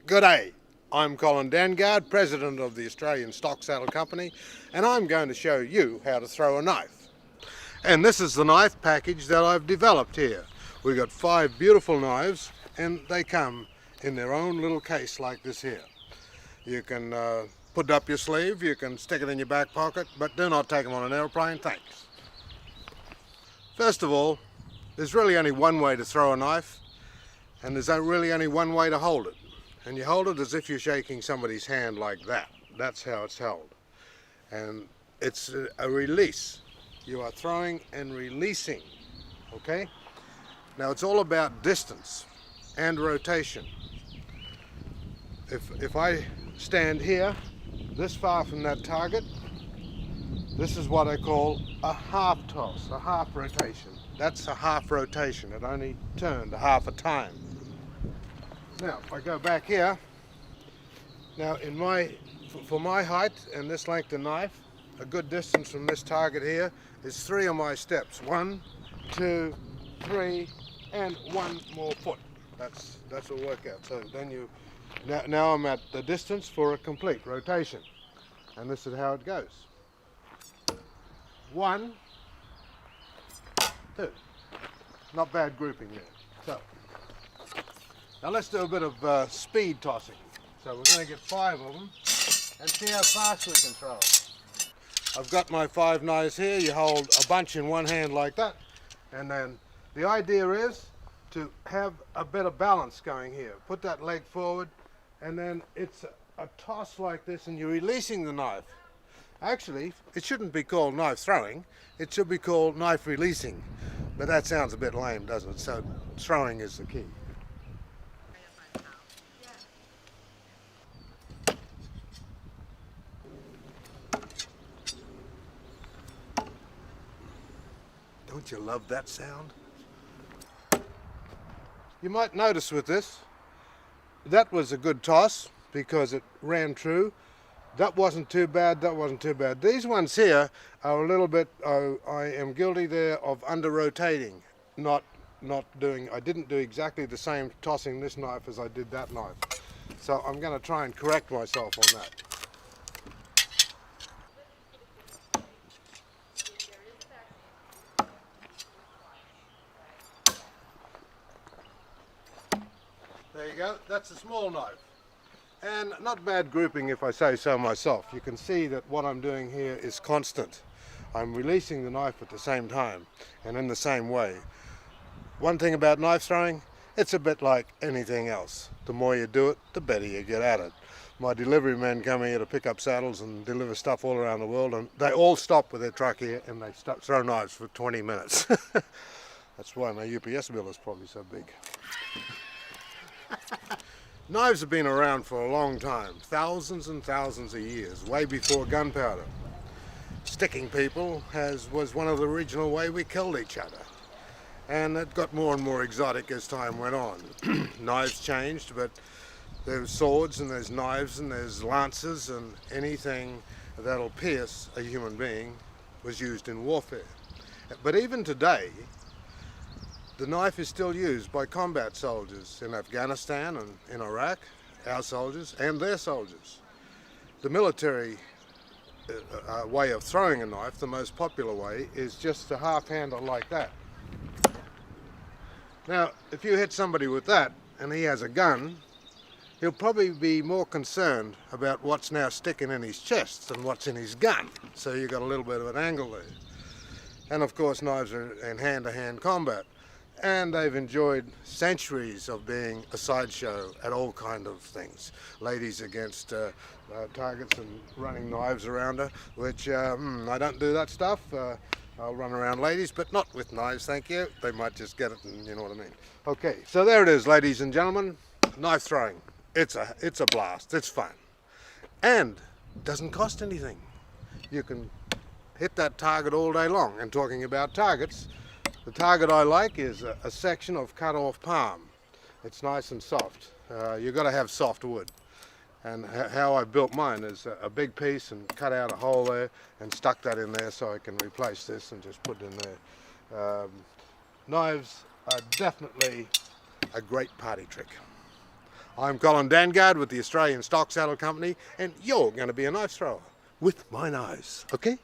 G'day, I'm Colin Dangaard, President of the Australian Stock Saddle Company, and I'm going to show you how to throw a knife. And this is the knife package that I've developed here. We've got 5 beautiful knives, and they come in their own little case like this here. You can put it up your sleeve, you can stick it in your back pocket, but do not take them on an airplane, thanks. First of all, there's really only one way to throw a knife, and there's really only one way to hold it. And you hold it as if you're shaking somebody's hand like that. That's how it's held. And it's a release. You are throwing and releasing, okay? Now it's all about distance and rotation. If I stand here, this far from that target, this is what I call a half toss, a half rotation. That's a half rotation. It only turned a half a time. Now, if I go back here, now for my height and this length of knife, a good distance from this target here is 3 of my steps. 1, 2, 3, and 1 more foot. That's a workout. So then now I'm at the distance for a complete rotation. And this is how it goes. 1, 2. Not bad grouping there. So. Now let's do a bit of speed tossing. So we're going to get 5 of them and see how fast we can throw them. I've got my 5 knives here. You hold a bunch in one hand like that, and then the idea is to have a bit of balance going here. Put that leg forward, and then it's a toss like this, and you're releasing the knife. Actually, it shouldn't be called knife throwing. It should be called knife releasing. But that sounds a bit lame, doesn't it? So throwing is the key. Don't you love that sound? You might notice with this, that was a good toss because it ran true. That wasn't too bad, that wasn't too bad. These ones here are a little bit, I am guilty there of under-rotating, I didn't do exactly the same tossing this knife as I did that knife. So I'm going to try and correct myself on that. There you go, that's a small knife. And not bad grouping if I say so myself. You can see that what I'm doing here is constant. I'm releasing the knife at the same time and in the same way. One thing about knife throwing, it's a bit like anything else. The more you do it, the better you get at it. My delivery men come here to pick up saddles and deliver stuff all around the world, and they all stop with their truck here and they throw knives for 20 minutes. That's why my UPS bill is probably so big. Knives have been around for a long time, thousands and thousands of years, way before gunpowder. Sticking people was one of the original way we killed each other. And it got more and more exotic as time went on. Knives changed, but there's swords and there's knives and there's lances, and anything that'll pierce a human being was used in warfare. But even today, the knife is still used by combat soldiers in Afghanistan and in Iraq, our soldiers and their soldiers. The military way of throwing a knife, the most popular way, is just a half handle like that. Now, if you hit somebody with that and he has a gun, he'll probably be more concerned about what's now sticking in his chest than what's in his gun. So you've got a little bit of an angle there. And of course, knives are in hand-to-hand combat. And they've enjoyed centuries of being a sideshow at all kind of things. Ladies against targets and running knives around her, which I don't do that stuff. I'll run around ladies, but not with knives, thank you. They might just get it, and you know what I mean. Okay, so there it is, ladies and gentlemen. Knife throwing. It's a blast. It's fun. And doesn't cost anything. You can hit that target all day long. And talking about targets, the target I like is a section of cut off palm. It's nice and soft. You've got to have soft wood. And how I built mine is a big piece and cut out a hole there and stuck that in there so I can replace this and just put it in there. Knives are definitely a great party trick. I'm Colin Dangaard with the Australian Stock Saddle Company, and you're going to be a knife thrower with my nose, okay?